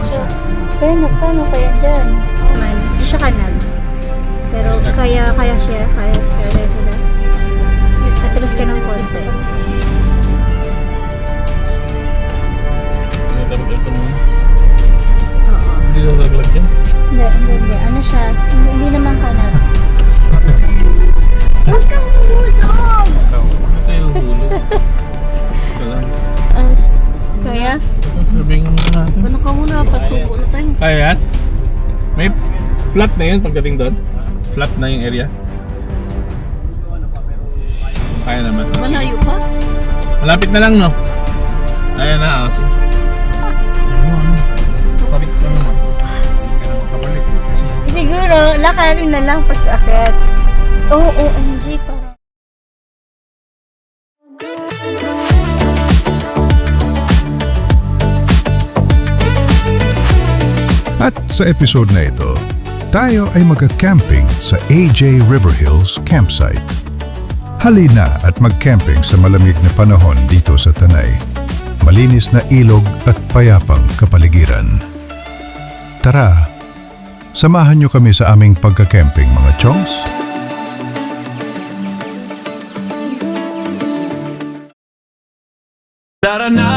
So, paano kaya dyan? Man, hindi siya kanal. Pero kaya siya sila. Atras ka ng corset. Oo. Hindi na naglag yan? Hindi. Ano siya? Hindi naman kanal. Huwag kang humulog! Ano tayo hulog? Ito lang. Kaya? Sabihin nga muna natin. Ano ka muna? Pasubo na tayo. Kaya yan? May flat na yun pagdating doon? Flat na yung area? Kaya naman. Malayo pa? Malapit na lang, no? Ayan na, sige. Kapit lang naman. Kaya naman kapalik. Siguro, lakarin na lang pag-akit. Oo, OMG pa. At sa episode na ito, tayo ay magka-camping sa AJ River Hills Campsite. Halina at mag-camping sa malamig na panahon dito sa Tanay. Malinis na ilog at payapang kapaligiran. Tara, samahan niyo kami sa aming pagka-camping mga chongs. Tara na!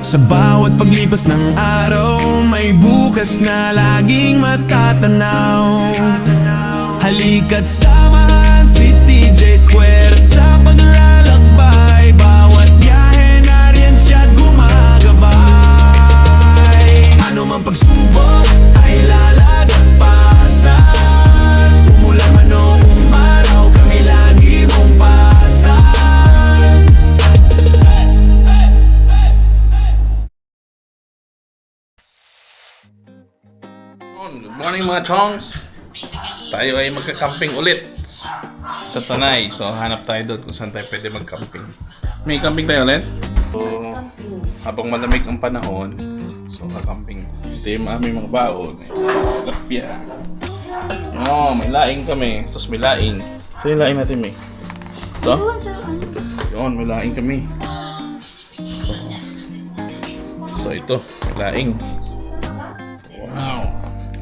Sa bawat paglipas ng araw, may bukas na laging matatanaw. Halika't samahan si TJ Square at sa paglalakbay, bawat biyahe nariyan siya't gumagabay. Ano mang pagsubok ay lalagpasan, umulan man o umaraw, kami lagi mong pasan. Good morning mga chongs! Tayo ay magka-camping ulit sa Tanay. So hanap tayo doon kung saan tayo pwede mag-camping. May camping tayo ulit? So habang malamig ang panahon, so ka-camping. Ito yung aming mga baon. Lapya. May laing kami. Tapos may laing. So yung laing natin may. Ito? Yun, may laing kami. So ito, may laing. Wow!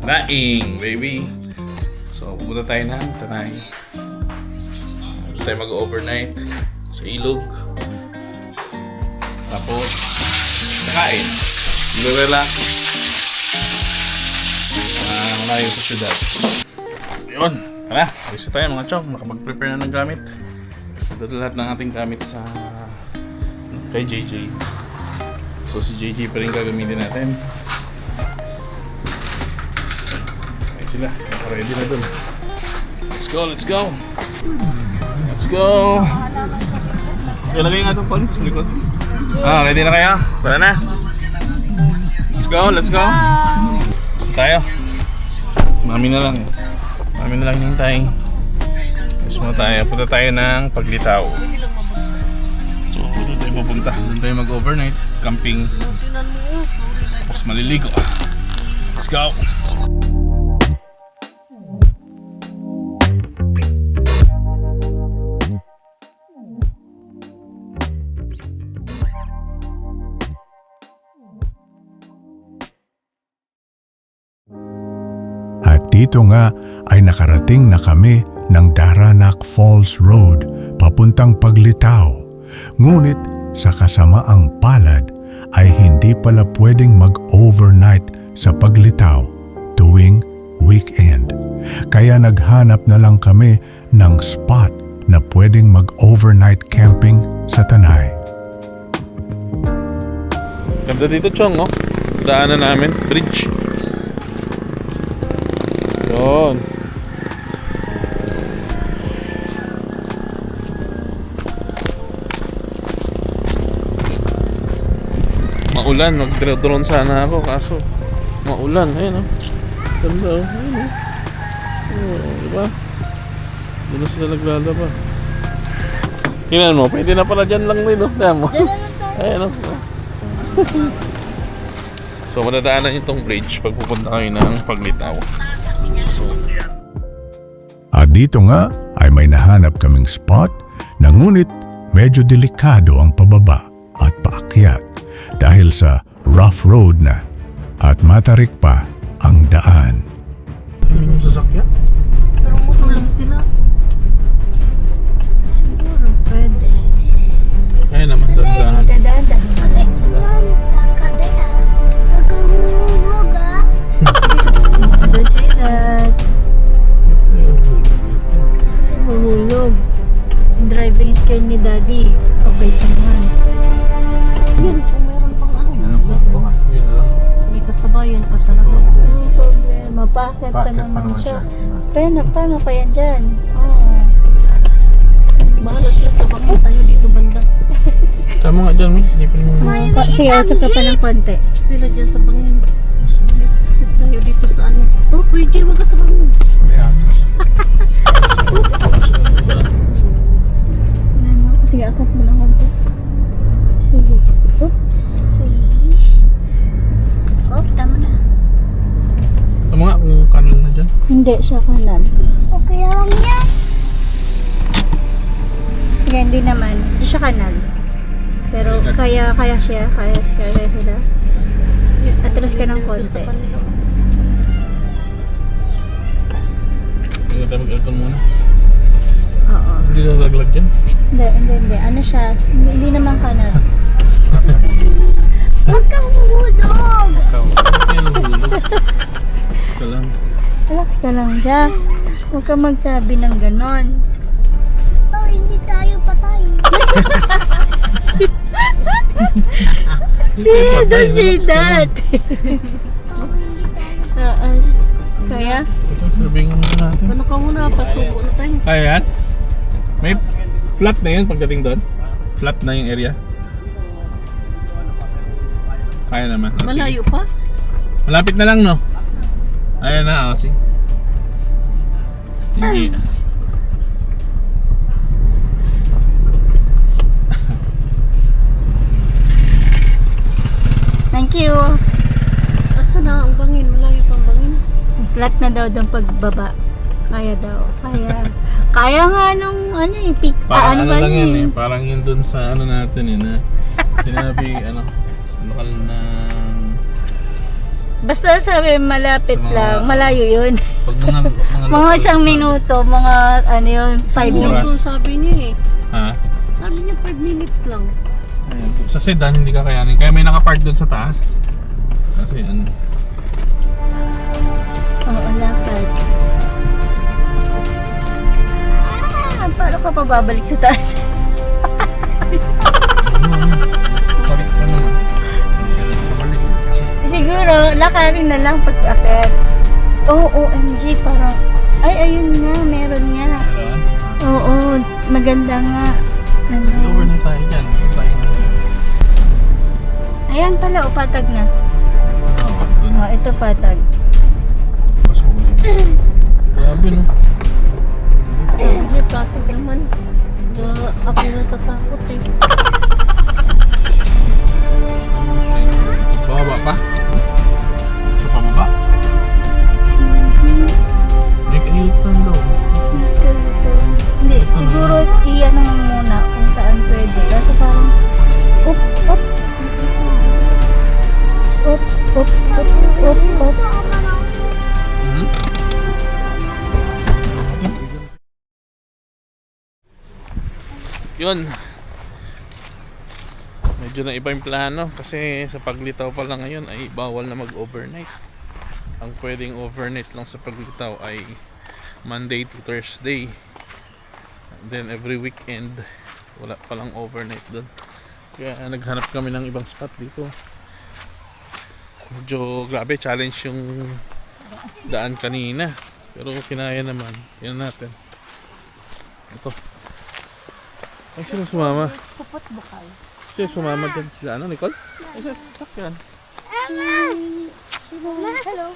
Laing, baby! So, pupunta tayo ng Tanay. Dito tayo mag-overnight sa ilog. Tapos, kakain. Relax. Malayo sa syudad. Yun! Tara! Alis na tayo mga chong. Nakapag-prepare na ng gamit. Ito lahat ng ating gamit sa kay JJ. So, si JJ pa rin gagamitin natin. Sila, ready na dun. Let's go! Ilagay nga itong palis, likod. Ready na kayo? Tara na! Let's go! Basta tayo. Mami na lang hinihintay. Gusto mo tayo, punta tayo ng Paglitaw. So, doon tayo pupunta. Doon tayo mag-overnight, camping. Tapos maliligo. Let's go! Dito nga ay nakarating na kami ng Daranac Falls Road papuntang Paglitaw. Ngunit sa kasamaang palad ay hindi pala pwedeng mag-overnight sa Paglitaw tuwing weekend. Kaya naghanap na lang kami ng spot na pwedeng mag-overnight camping sa Tanay. Ganda dito, Chong, no? Daanan namin, bridge. Yun. Maulan, mag-drone sana ako kaso maulan, ayun o. Ganda o, ayun o. Diba? Doon na sila naglalaba. Tingnan mo, pwede na pala dyan lang rin o. Tingnan mo. Ayun o. So madadaanan itong bridge pag pupunta kayo ng Paglitaw. So, yan. At dito nga ay may nahanap kaming spot na ngunit medyo delikado ang pababa at paakyat dahil sa rough road na at matarik pa ang daan. Ano yung sasakyan? Pero moto lang sila. Siguro pwede. Kaya naman dandahan. Dadaan-dahan. Don't say that. Mahulog. Driving skill ni Daddy. Okay naman. Yan, kung meron pang ano, Yun lang. may kasabayan pa talaga. Ang problema, bakit pa naman siya? Paano pa yan dyan? Oo. Bahala sila sa baka tayo dito banda. Tama nga dyan, miss. Silipin mo. Sige, utsak ka pa ng konti. Sila dyan sa bangin. Tayo dito sa ano. Oh, pwede, wag ka sa bangin. Sige, akit mo ng konti. Sige. Oopsie. Oh, tama na. Tama nga kung kanal na dyan. Hindi siya kanan. Okay lang yan. Sige, hindi naman. Hindi siya kanan. Pero kaya siya. Kaya sila. Atras ka ng konti. Hindi tayo mag-aircon muna. Oo. Hindi na laglag dyan. Hindi. Ano siya? Hindi naman kanan. Huwag kang hulog. Ikaw. Kaya nahulog. Ika lang. Relax ka lang, Jax. Huwag ka magsabi ng ganon. Oh, hindi tayo patay. Don't say that. Kaya? Ito, sabihin muna natin. Ano ka muna, pasubo na tayo. Kaya yan? May flat na yun pagdating doon? Flat na yung area? Kaya naman. O, sige. Malayo pa? Malapit na lang, no? Ayan na, o, sige. Hindi. Thank you. Asa na ang bangin? Malayo pa ang bangin. Flat na daw doon pagbaba. Kaya daw. Kaya nga nung peak. Parang ano ba lang yan yun? eh. Parang yun dun sa ano natin eh na sinabi ano ka ng Basta sabi malapit Sa mga- lang. Malayo yun. pag mga Mga isang sabi. minuto. Mga ano yun. 5 Oras. minutes. Ito sabi niya eh. Ha? Sabi niya 5 minutes lang. Ayan. Sa sedan hindi ka kayanin. Kaya may nakapark doon sa taas. Kasi ano. Oo, lakad. Paano ka pa babalik sa taas? Balik ka naman. Balik. Siguro, lakarin na lang pag-akit. Oh, OMG, parang, ayun nga, meron nga. Ayan. Oo, maganda nga. Over na tayo dyan. Over tayo na. Ayan pala, patag na. Doon. Oh, ito patag. Pas mo ulit. Grabe no. Hindi, plastic naman. Ako natatakot eh. Bababa pa? Sa pababa? May kaiutan daw. Hindi, siguro iyan naman muna kung saan pwede. Kasi parang, up. Hmm? Yun. Medyo na iba yung plano kasi sa paglitaw pa lang ngayon ay bawal na mag-overnight. Ang pwedeng overnight lang sa paglitaw ay Monday to Thursday. And then every weekend wala palang overnight doon. Kaya naghanap kami ng ibang spot dito. Medyo grabe challenge yung daan kanina. Pero kinaya naman. Yan natin. Ito. Ay, sino sumama? Pupot bukal. Sino sumama dyan? Sila ano, Nicole? Ay, sakyan. Hello.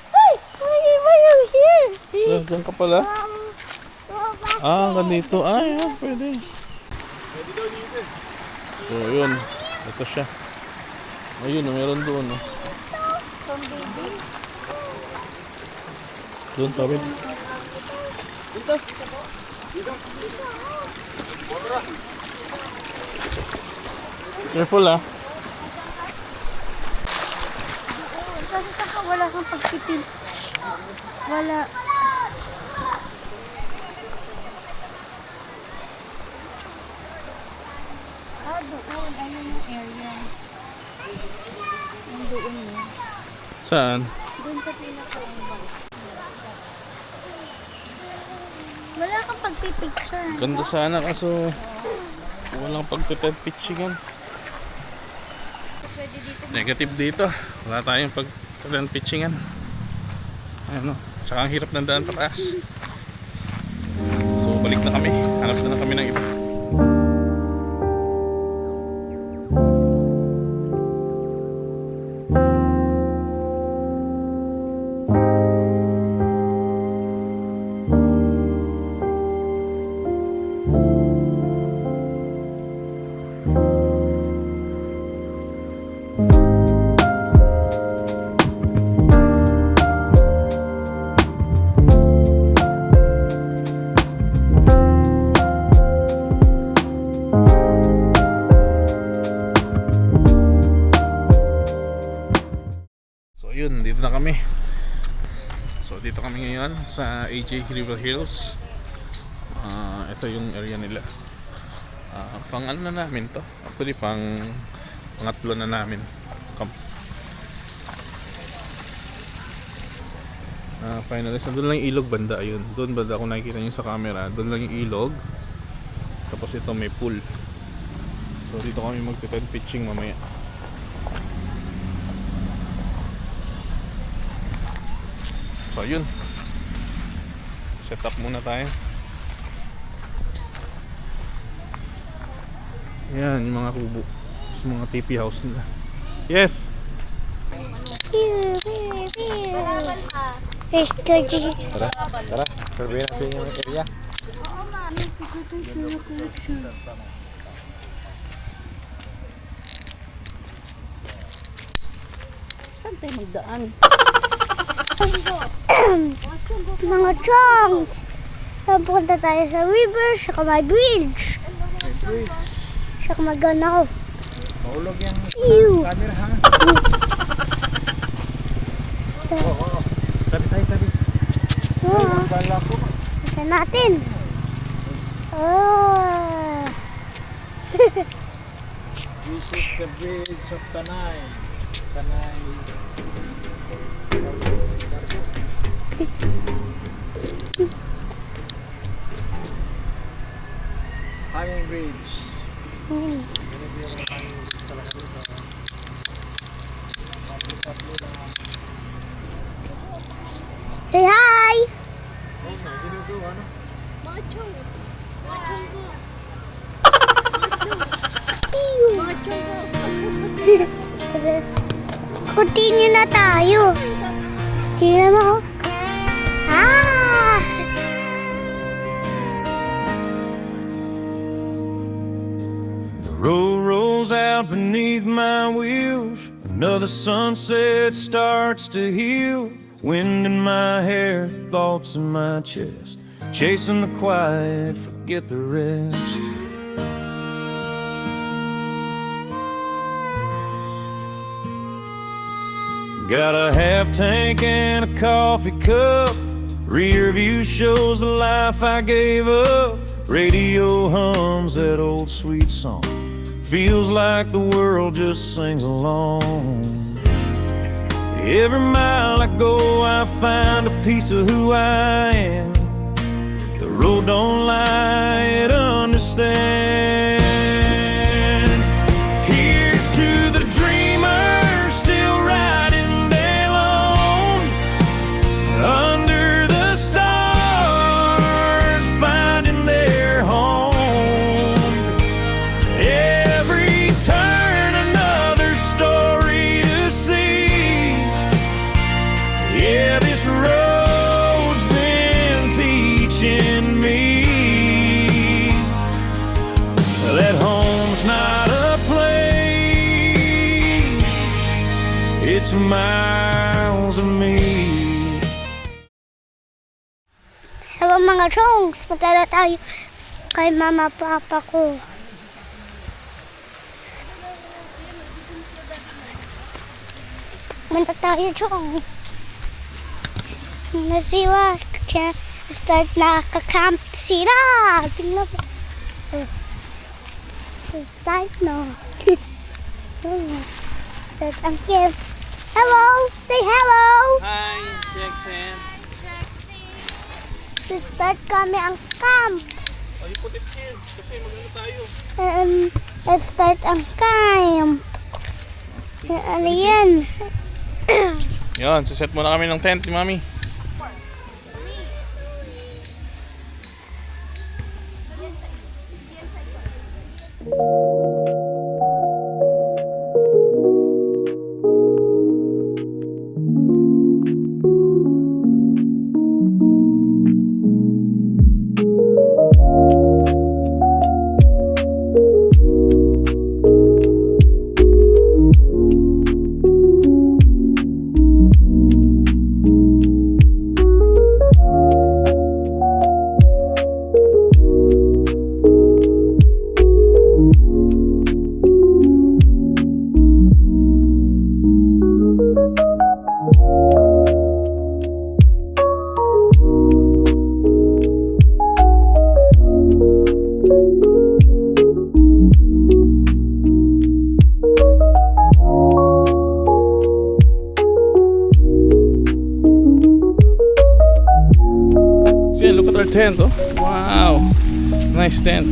Hey, why are you here? Diyan ka pala? Ah, hanggang dito. Ay, pwede. So, yun. Ito siya. Ayun, meron doon. Doon, tawid. Careful ah. Kasi saka wala kang pagpipil. Wala. Doon. Ayun yung area. Yung doon yun. Saan? Doon sa pinaka-umbang. Wala kang pagpipicture. Ganda sana kaso walang pagtutent pitchingan. Pwede dito. Negative dito. Wala tayong pagtutent pitchingan. Ayun o. Tsaka ang hirap ng daan pataas. So balik na kami. Hanap na kami ng iba. Yun, dito na kami. So dito kami ngayon sa AJ River Hills. Ito yung area nila. Pang ano na namin to? Actually pangatlo na namin. Finally, so doon lang yung ilog banda. Ayun, doon banda kung nakikita nyo sa camera. Doon lang yung ilog. Tapos ito may pool. So dito kami mag-tent pitching mamaya. So yun, set up muna tayo. Yan yung mga kubo, yung mga TP house nila. Yes! Bawal ka. Tara, survey natin yung area. Oo, mami. Saan tayo magdaan? Mga chongs! Papunta tayo sa river, saka may bridge. Saka maganaw. Maulog yung Ew! camera ha. Tabi. Oo, Bala ko. ito natin. Oh! This is the bridge of Tanay. Tanay. Hanging bridge. Say hi! Continue na tayo. Tingnan mo. Ah! The road rolls out beneath my wheels. Another sunset starts to heal. Wind in my hair, thoughts in my chest. Chasing the quiet, forget the rest. Got a half tank and a coffee cup. Rear view shows the life I gave up. Radio hums that old sweet song. Feels like the world just sings along. Every mile I go, I find a piece of who I am. The road don't lie, it understands. Here's to the dreamers still riding day long under the stars, finding their home. Every turn another story to see. Yeah, this road's been teaching me that home's not a place, it's miles of me. Hello mga chongs, punta na tayo kay mama papa ko. Punta tayo, Chong. Nasiwa, kaya start na kakamp sila. Tingnan mo. So start na. Start ang camp. Hello! Say hello! Hi, Jackson. So start kami ang camp. Oh, you put it here kasi magano tayo. Let's start ang camp. Ano yan? Yan, siset muna kami ng tent ni Mami. Look at our tent, oh. Wow. Nice tent.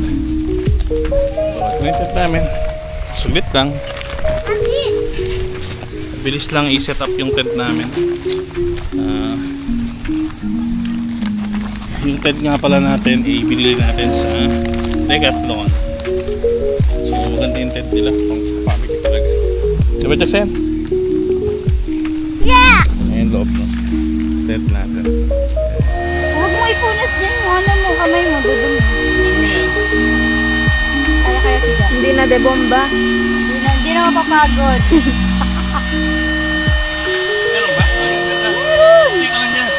So, ito tent namin. Sulit lang. Bilis lang i-set up yung tent namin. Yung tent nga pala natin, binili natin sa Decathlon. So, maganda yung tent nila. Pang family talaga. Diba, Jackson? Yeah! Ayan loob, no? Tent natin. Huwag mo ipunas dyan mo. Ano mo, kamay mo, dudumi. Kaya siya. Hindi na de bomba. Hindi na mapapagod. Meron ba? Hindi ka lang dyan.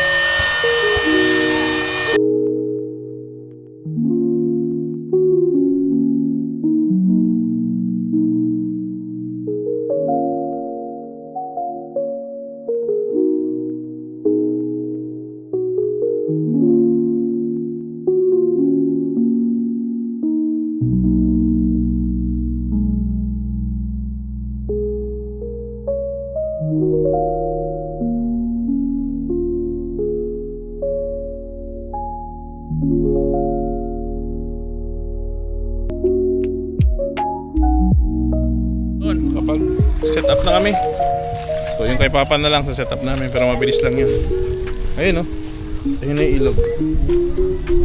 Kapag set up na kami, so yung kay Papa na lang sa setup namin, pero mabilis lang yun. Ayun, oh. Ayun na yung ilog.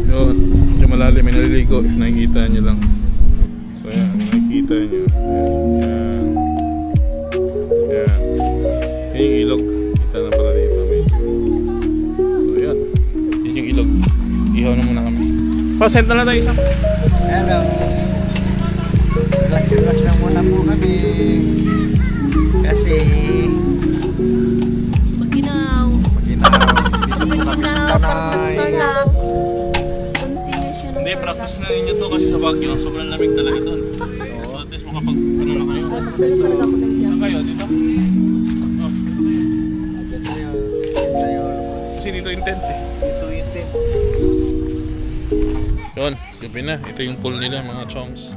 Yun, medyo malalim, may naliligo, nakikita nyo lang. So yan, nakikita nyo. Yan. Yan. Yan yung ilog. Kita na pala dito. So yan, yun yung ilog. Ihaw na muna kami. Pa-set na lang tayo isa. Hello. Relax lang muna po kami. Kasi Maginaw. dito po kami sa Tanay. lang. Continue siya. Hindi, practice na ninyo to kasi sa Baguio, sobrang lamig talaga doon. So at least makapag, ano na kayo. Saan kayo? Dito? Oh, Diyan tayo. kasi dito yung tent eh. Dito yung tent. Yun, gabi na. Ito yung pool nila, mga chongs.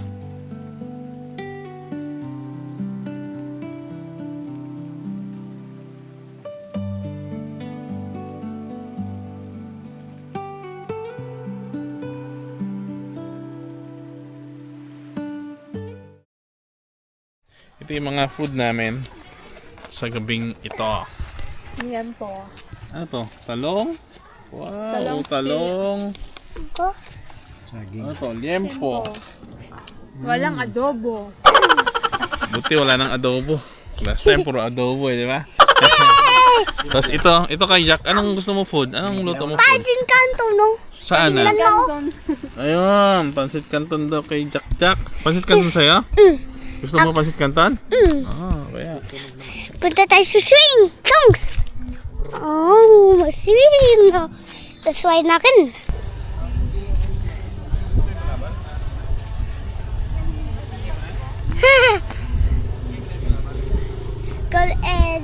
Ito yung mga food namin sa gabing ito. Yan po. Ano to? Talong? Wow, talong. Ko? Ano to? Liempo. Walang adobo. Buti wala nang adobo. Last time puro adobo eh, di ba? Tapos ito kay Jack. Anong gusto mo food? Anong luto mo food? Pansin kanto, no? Saan na? Ayun, pansit canton daw kay Jack. Pansit canton sa'yo? Gusto mo pansit canton? Ah, kaya. Punta tayo sa swing! Chunks! Oh, swing! That's why nakin. Skull and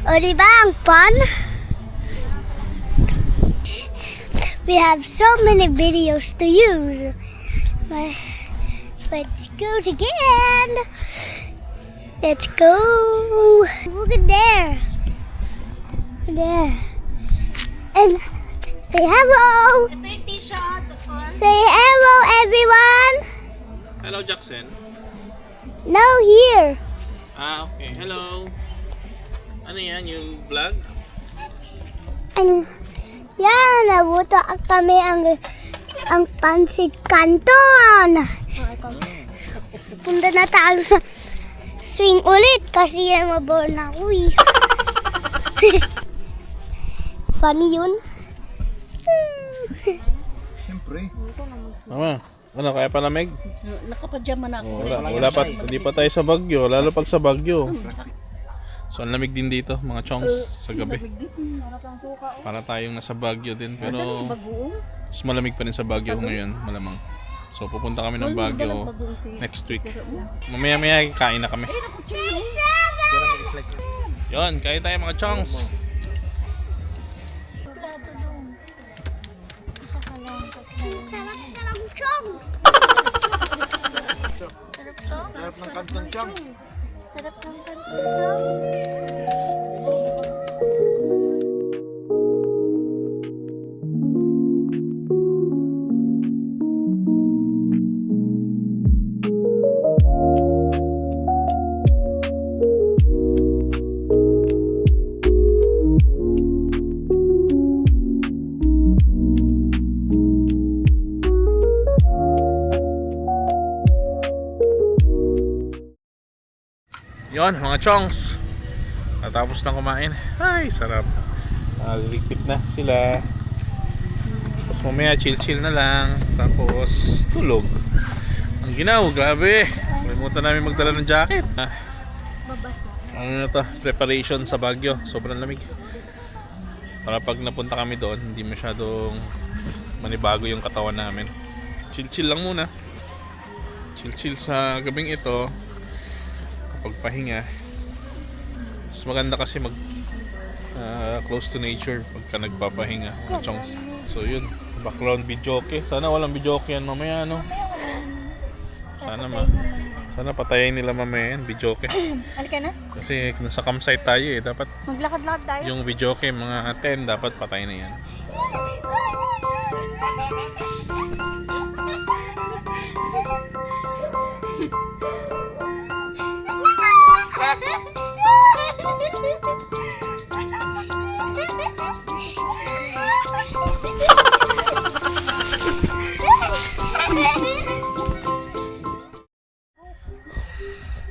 O diba ang fun? We have so many videos to use. Let's go again. Let's go. Look at there. There. And say hello. Say hello, everyone. Hello, Jackson. No, here. Ah, okay. Hello. Ano yan? Yung vlog? And yan, nabuto kami ang Pansit Canton. Punta na tayo sa swing ulit kasi yan mabore na ako eh. Funny yun. Mama, ano kaya palamig? Nakapajama na ako. Wala pa, hindi pa tayo sa Baguio, lalo pag sa Baguio. So ang lamig din dito, mga chongs, sa gabi. Para tayong nasa Baguio din, pero mas malamig pa rin sa Baguio ngayon, malamang. So pupunta kami ng Baguio next week. Mamaya-maya kain na kami. Yon, kain tayo mga chongs. Sarap-sarap chongs. Sarap ng Canton Chong. Sarap ng kanton. Yon, mga chongs. Natapos na kumain. Ay, sarap. Ligpit na sila. Tapos mamaya chill-chill na lang. Tapos tulog. Ang ginaw, grabe. Kalimutan namin magdala ng jacket. Ano na to? Preparation sa Baguio. Sobrang lamig. Para pag napunta kami doon, hindi masyadong manibago yung katawan namin. Chill-chill lang muna. Chill-chill sa gabing ito. Pagpahinga. Mas maganda kasi mag close to nature pagka nagpapahinga, mga chongs. So yun, background videoke. Sana walang videoke yan mamaya, no? Sana patayin nila mamaya yan, videoke. Halika na. Kasi nasa campsite tayo eh, dapat Maglakad-lakad tayo. yung videoke mga 10 dapat patay na yan.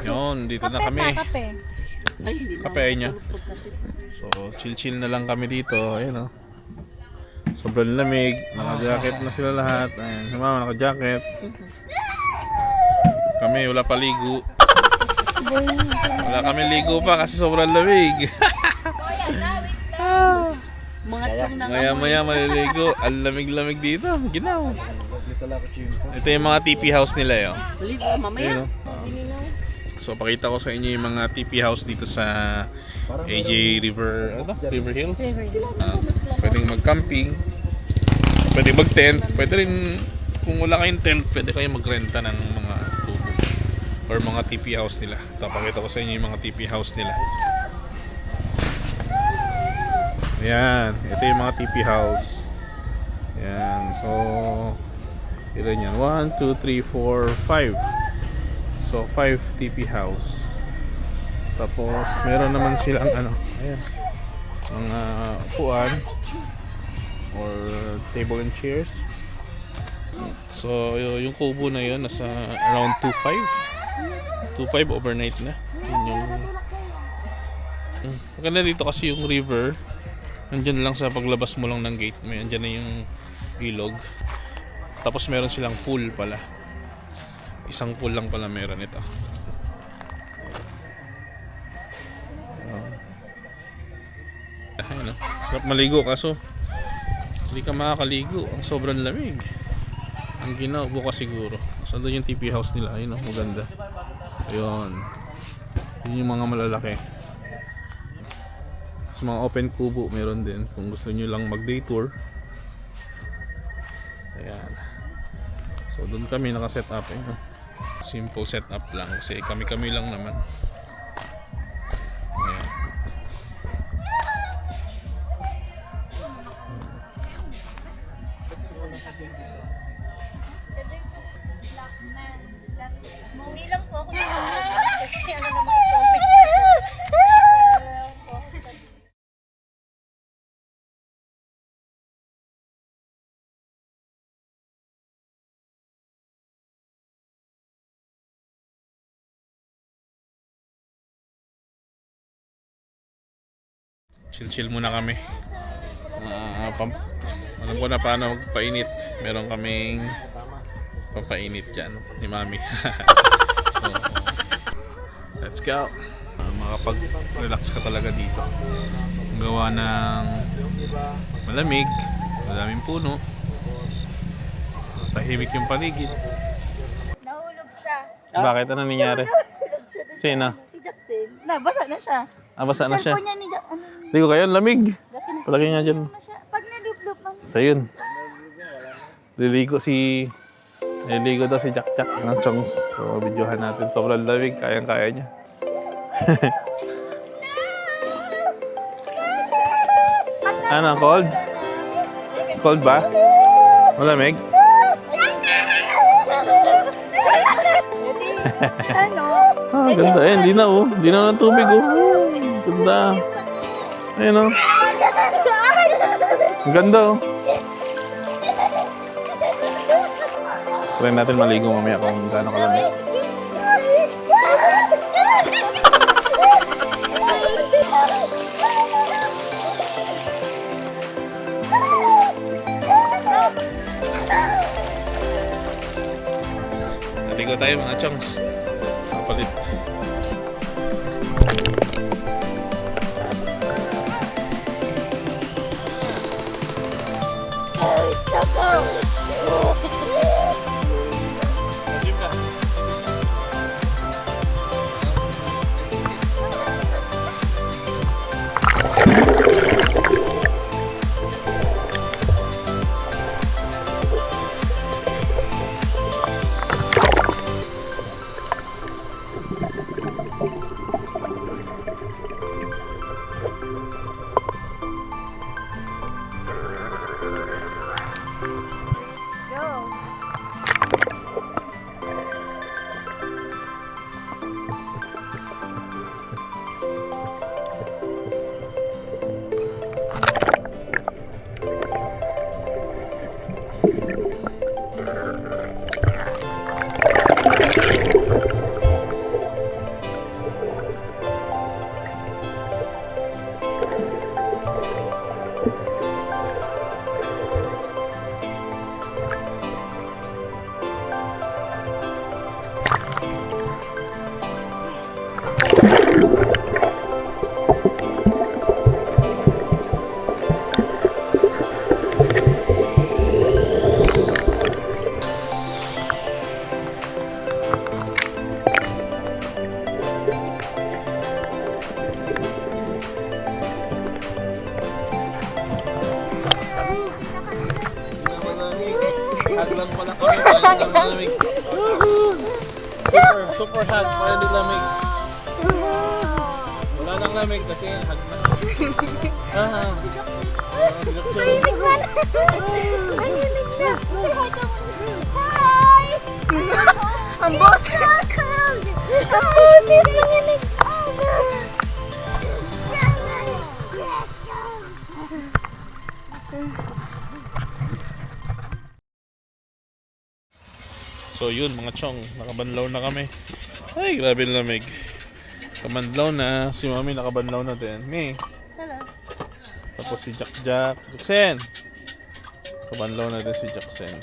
Yun, dito na kami. Kape. Kape niya. So, chill-chill na lang kami dito. Ayun, oh. Sobrang lamig. Naka-jacket na sila lahat. Ayan, si mama naka-jacket. Kami, wala pa ligo. Wala kami ligo pa kasi sobrang lamig. Mga chong na Maya-maya maliligo. Ang lamig-lamig dito. Ginaw. Ito yung mga TP house nila, yun. Maligo mamaya. Ayun, oh. So pakita ko sa inyo yung mga TP house dito sa AJ River, River Hills. Pwedeng mag-camping, pwedeng mag-tent, pwede rin kung wala kayong tent, pwede kayong magrenta ng mga tubo or mga TP house nila. Pakita ko sa inyo yung mga TP house nila. Ayan, ito yung mga TP house. Ayan, so ilan yan? 1, 2, 3, 4, 5. So 5 TP house. Tapos meron naman silang ano, ayan, mga upuan or table and chairs. So yung kubo na yun nasa around 2.5 overnight na. Yun yung maganda dito kasi yung river nandyan lang sa paglabas mo lang ng gate. May andyan na yung ilog. Tapos meron silang pool pala. Isang pool lang pala meron ito. Ayun, sarap maligo kaso hindi ka makakaligo. Ang sobrang lamig. Ang ginaw bukas siguro. So doon yung TP house nila. Ayun, maganda. Ayun. Yun yung mga malalaki. Sa mga open kubo meron din kung gusto nyo lang mag day tour. Ayan. So doon kami naka-set up simple setup lang kasi kami lang naman. Ayan. Hindi lang po ako kasi ano naman ito. Chill muna kami. Alam ko na paano magpainit. Meron kaming pampainit dyan ni Mami. So, let's go. Makapag-relax ka talaga dito. Ang gawa ng malamig, madaming puno, tahimik yung paligid. Nahulog siya. Bakit? Ano nangyari? Sino? Si Jackson. Nabasa na siya. Basa na siya. Cellphone niya ni Jackson. Hindi ko kayo, lamig. Palagi nga dyan. Pag nalublog man. So yun. Liligo daw si Jack ng Chongs. So videohan natin. Sobrang lamig. Kayang-kaya niya. Ano? Cold? Cold ba? Malamig? Ano? Ganda. Hindi na oh. Hindi na ng tubig oh. Ganda. Ayun oh. Ang ganda oh. Try natin maligo mamaya kung gaano kalamig. Naligo tayo mga chongs. Kapalit. Haglan pala kami. Lamig. Super hot. Para di lamig. Wala nang lamig kasi hag na. Mahilig man. Mahilig na. Hi! Ang boss. Ang boss. Mahilig. So yun mga chong, nakabanlaw na kami. Ay, grabe ang lamig. Kabanlaw na. Si Mami nakabanlaw na din. May. Hello. Tapos si Jackson. Kabanlaw na din si Jackson.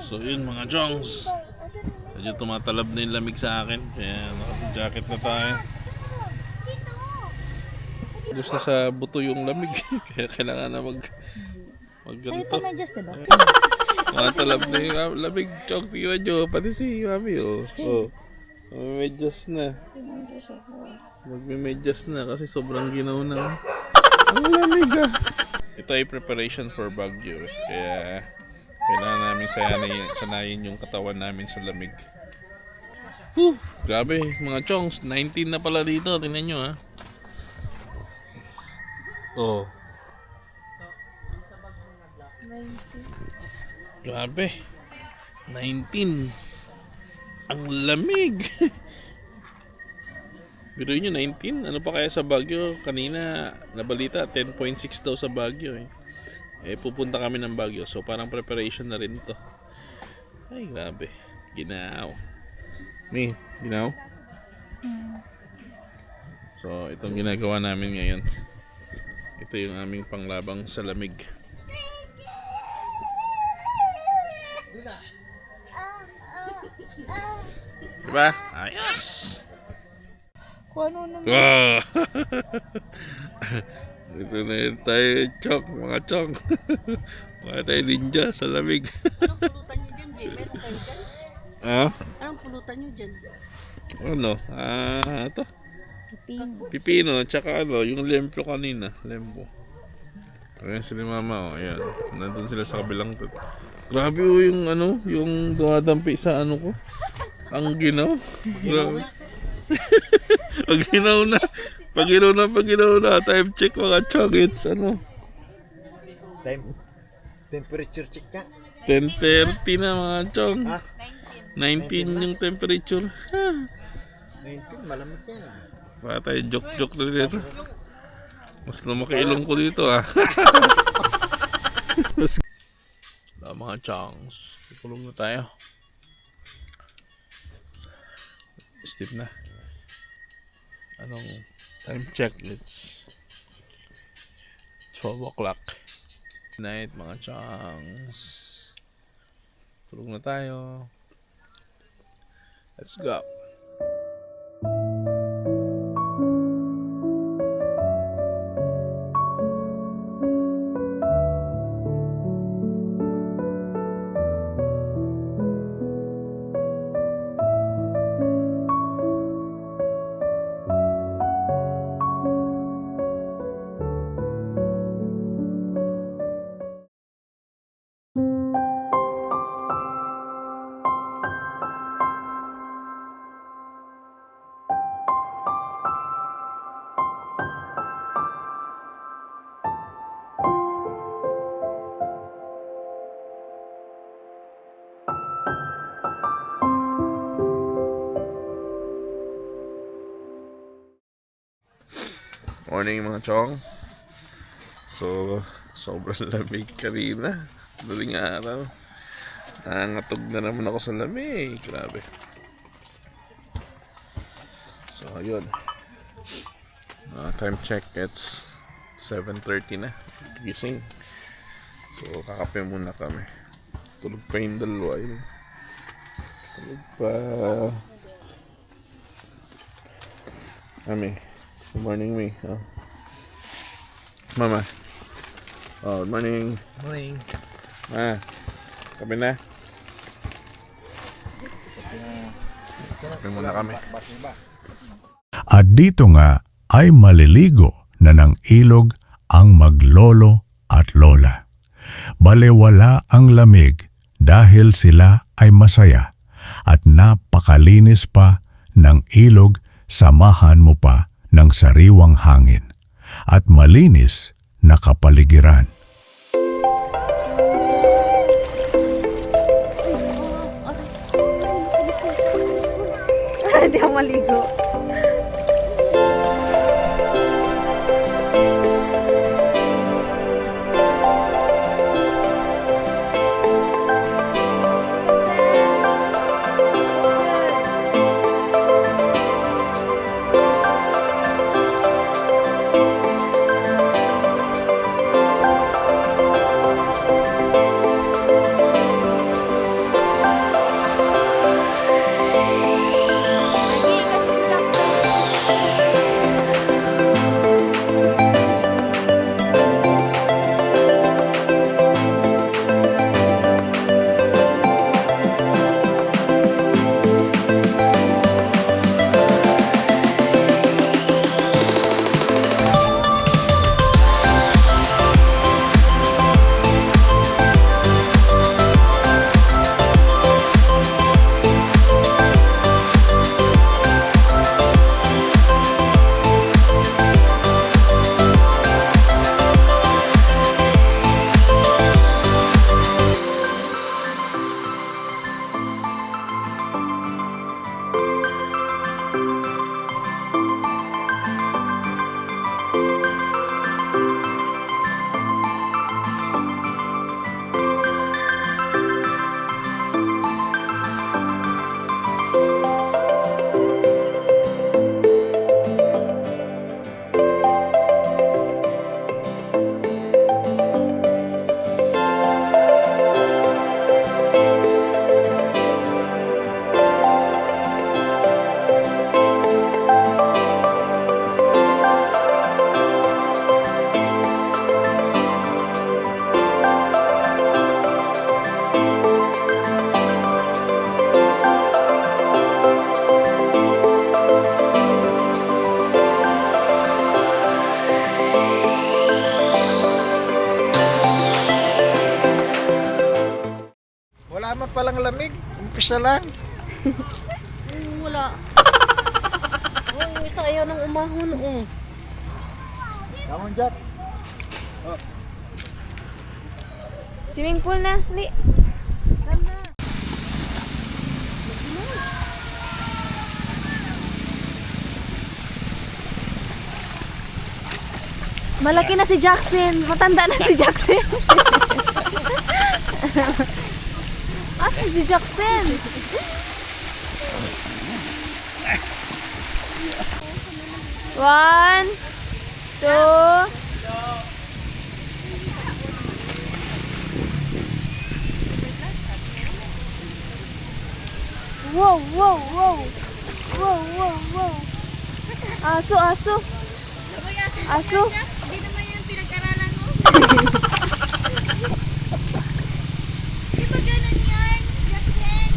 So yun mga chongs. Medyo tumatalab na yung lamig sa akin. Kaya naka-jacket na tayo. Gusto sa buto yung lamig. Kaya kailangan na Sa'yo ganito. pa medyas, diba? Tumatalab na yung lamig. Chong, tingnan nyo. Pati si Mami Magmemedyas na. Magmemedyas na kasi sobrang ginaw na. Ang lamig ah. Ito ay preparation for Baguio. Kaya kailangan namin sanayin yung katawan namin sa lamig. Grabe mga chongs, 19 na pala dito. Tingnan nyo ha. Oh. Grabe. 19. Ang lamig. Biruin nyo 19. Ano pa kaya sa Baguio? Kanina nabalita 10.6 daw sa Baguio eh. Pupunta kami ng Baguio. So parang preparation na rin to. Ay grabe. Ginaw. Ginaw? So itong ginagawa namin ngayon. Ito yung aming panglabang sa lamig. Diba? Ayos! Kung ano naman. Wow! Ito na yun tayo, chong, mga chong. Mga tayo ninja sa lamig. Anong pulutan nyo dyan, Jay? Meron kayo dyan? Ah? Anong pulutan nyo dyan? Ano? Ito. Pipino, tsaka yung lempo kanina. Lempo. Ayan sila mama, ayan. Nandun sila sa kabilang to. Grabe yung dumadampi sa ko. Ang ginaw. Grabe. Pag ginaw na, time check mga chokits, Temperature check ka. 10:30 na mga chong. Ha? 19 yung temperature. 19, malamig yan ah. Baka tayo joke na dito. Mas lumaki ilong ko dito ah. Mga chongs, ikulong na tayo. Step na. Anong time check? It's 12 o'clock. Night mga chongs. Ikulong na tayo. Let's go. Morning mga chong. So, sobrang lamig kanina. Daling araw. Nangatog na naman ako sa lamig. Grabe. So, ayun. Time check. It's 7:30 na. Gising. So, kakape muna kami. Tulog pa yung dalawa yun. Tulog pa. Ami. Good morning, me. Oh. Mama. Oh, good morning. Morning. Kape na. Kape muna kami. At dito nga ay maliligo na ng ilog ang maglolo at lola. Balewala ang lamig dahil sila ay masaya at napakalinis pa ng ilog, samahan mo pa ng sariwang hangin at malinis na kapaligiran. Hindi ako maligo. Tama palang lamig. Umpisa lang. Wala. Oh, isa ayaw ng umahon. Oh. Come on, Jack. Swimming pool na. Li. Malaki na si Jackson. Matanda na si Jackson. Si Jackson. One, two. Wow, wow, wow. Wow, wow, wow. Aso, aso. Aso. Hindi naman yung pinag-aralan mo. Di ba ganun yan? Jackson?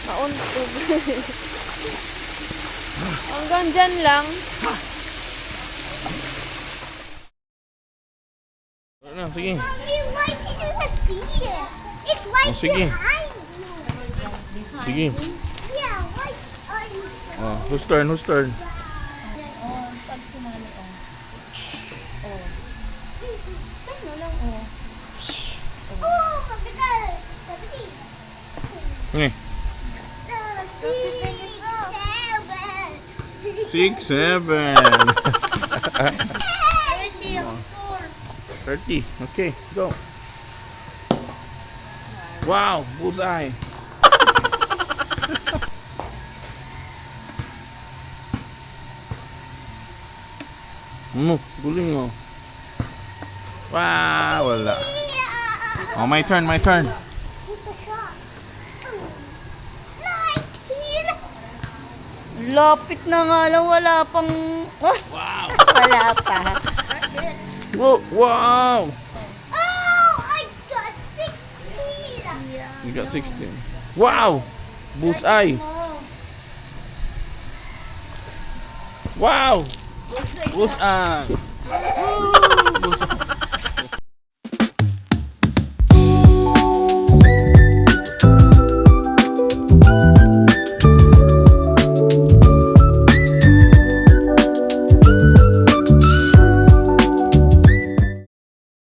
Mauntog. Hanggang dyan lang. Ano, sige. Mommy, why can you see it? It's right Oh, sige. behind you. Sige. Yeah, why are you so... Oh, whose turn? Whose turn? Oh, kapital! Kapital! Okay. 6, 7. 30. Okay, go. Wow, bullseye. Guling mo. Wow, wala. Oh, my turn, my turn. Lapit na nga lang. Wala pang... Oh, Wow. wala pa. Whoa, wow. Oh, I got 16! You got 16. Wow. Bullseye. Wow. Bullseye. Bullseye.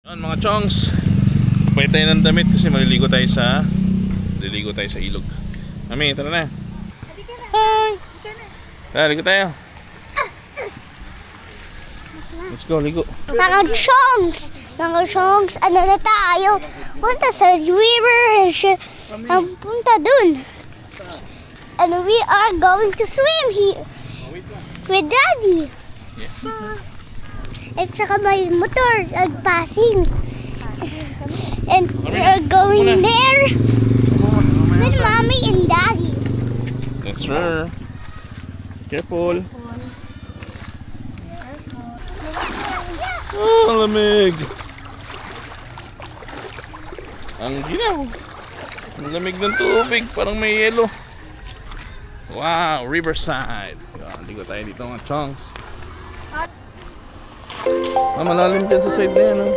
Yan, mga chongs, pwede tayo ng damit kasi maliligo tayo sa ilog. Mami, tara na. Hi! Tara, ligo tayo. Let's go, ligo. Mga chongs, ano na tayo? Punta sa river and punta dun. And we are going to swim here with Daddy. Yes. At saka may motor passing. And we are going there with Mommy and Daddy. Yes, sir. Careful. Oh, lamig. Ang ginaw. Ang lamig ng tubig. Parang may yelo. Wow, riverside. Yan, ligo tayo dito mga chongs. Malalim dyan sa side na yan. Oh.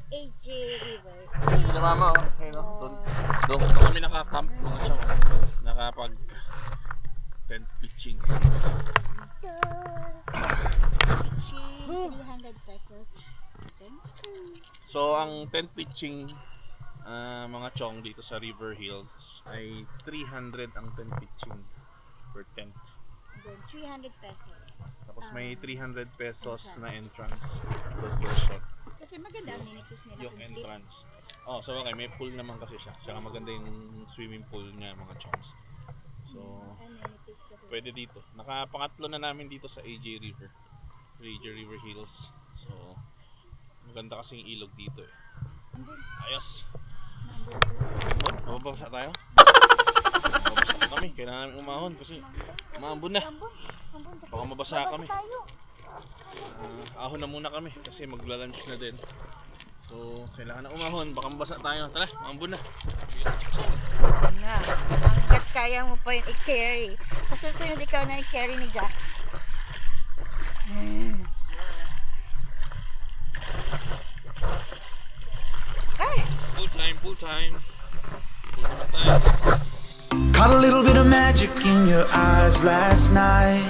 AJ River. Sila mama, oh. Ayun, oh. Doon kami naka-camp mga chong. Nakapag tent pitching. Pitching, 300 pesos. So ang tent pitching mga chong dito sa River Hills ay 300 ang tent pitching per tent. Then 300 pesos. Tapos may 300 pesos na entrance per person. Kasi maganda ang amenities nila. Yung entrance. Oh, so okay, may pool naman kasi siya. Saka maganda yung swimming pool niya mga chongs. So, Amenities kasi. pwede dito. Nakapangatlo na namin dito sa AJ River. AJ River Hills. So, maganda kasi yung ilog dito eh. Ayos. Mababasa tayo? Mababasa kami. Kailangan namin umahon kasi maambon na. Baka mabasa kami. Ahon na muna kami kasi magla-lunch na din. So, kailangan na umahon. Baka mabasa tayo. Tara, maambon na. Na, hanggat kaya mo pa yung i-carry. Sa susunod ikaw na i-carry ni Jax. Ay! Full time, full time. Full na tayo. Caught a little bit of magic in your eyes last night.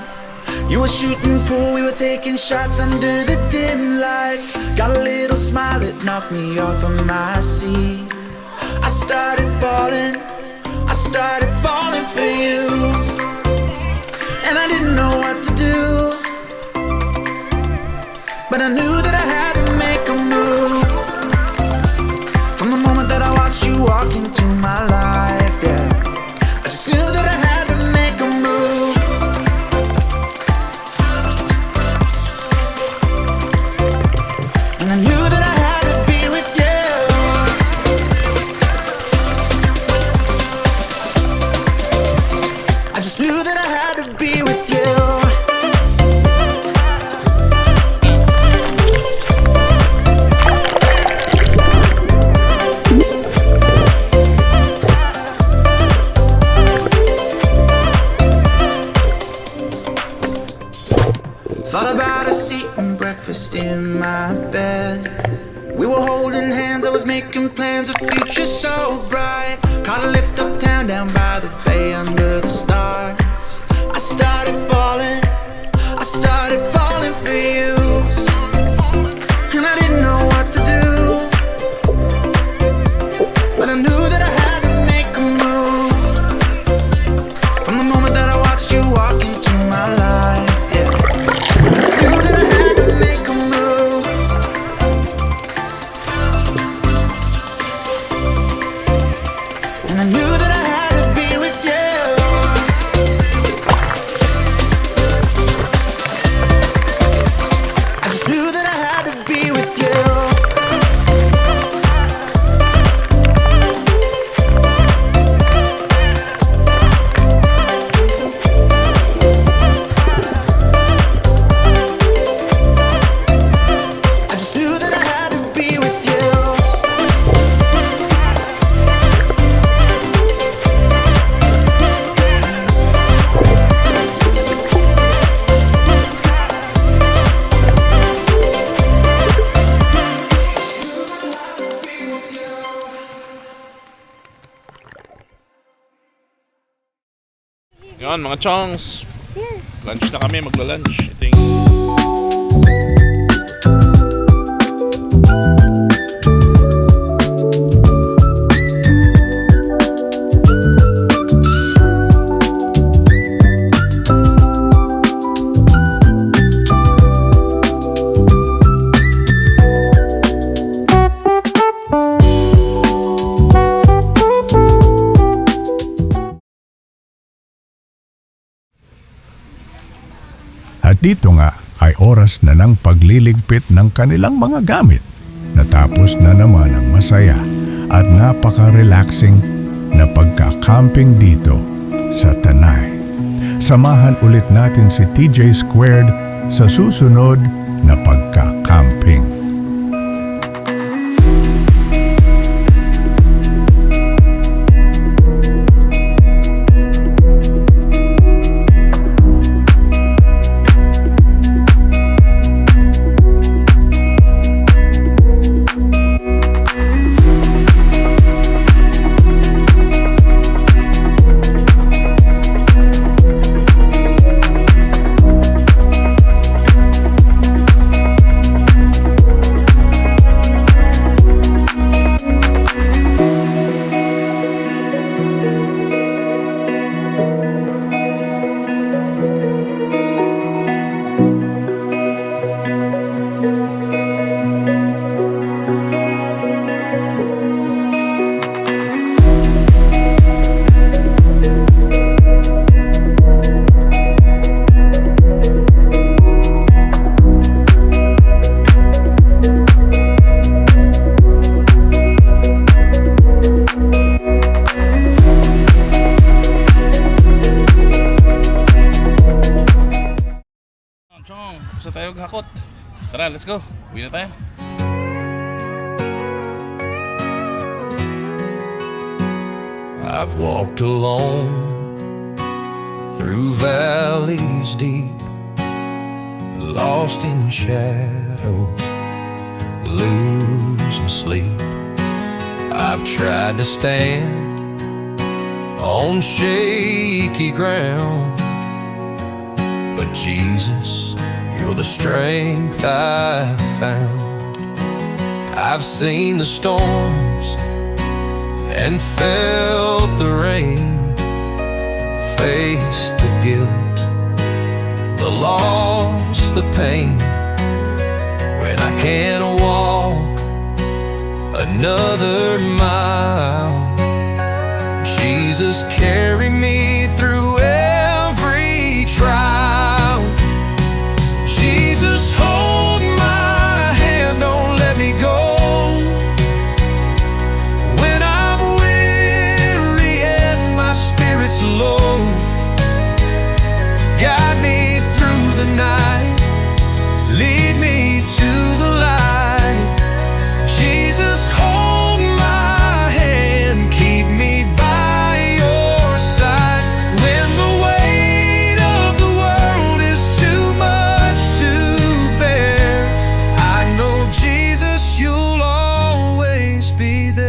You were shooting pool, we were taking shots under the dim lights. Got a little smile that knocked me off of my seat. I started falling for you. And I didn't know what to do, but I knew that I had to make a move. From the moment that I watched you walk into my life, yeah, I just knew that I had to make a move. And I knew that I had to be with you. I just knew that I had to be with you. Thought about us eating breakfast in my bed. We were holding hands, I was making plans, a future so bright. Caught a lift uptown, down by the bay under the stars. I started falling for you. And I didn't know what to do, but I knew that I had to make a move. From the moment that I watched you walk into my life, yeah, I just knew that I had to make a move. And I knew that I had to be with you. I just knew that I had to be with you. I just knew that I had to be with you. Yan mga chongs. Lunch na kami, magla-lunch. Ito yung At dito nga ay oras na ng pagliligpit ng kanilang mga gamit. Natapos na naman ang masaya at napaka-relaxing na pagka-camping dito sa Tanay. Samahan ulit natin si TJ Squared sa susunod na pagka-camping. Tara, let's go. Uwi na tayo. I've walked alone through valleys deep, lost in shadows, losing sleep. I've tried to stand on shaky ground, but Jesus, you're the strength I found. I've seen the storms and felt the rain, faced the guilt, the loss, the pain. When I can't walk another mile, Jesus, carry me through every trial. Jesus, hold my hand, don't let me go. When I'm weary and my spirit's low, guide me through the night, lead me to the light. Jesus, hold my hand, keep me by your side. When the weight of the world is too much to bear, I know, Jesus, you'll always be there.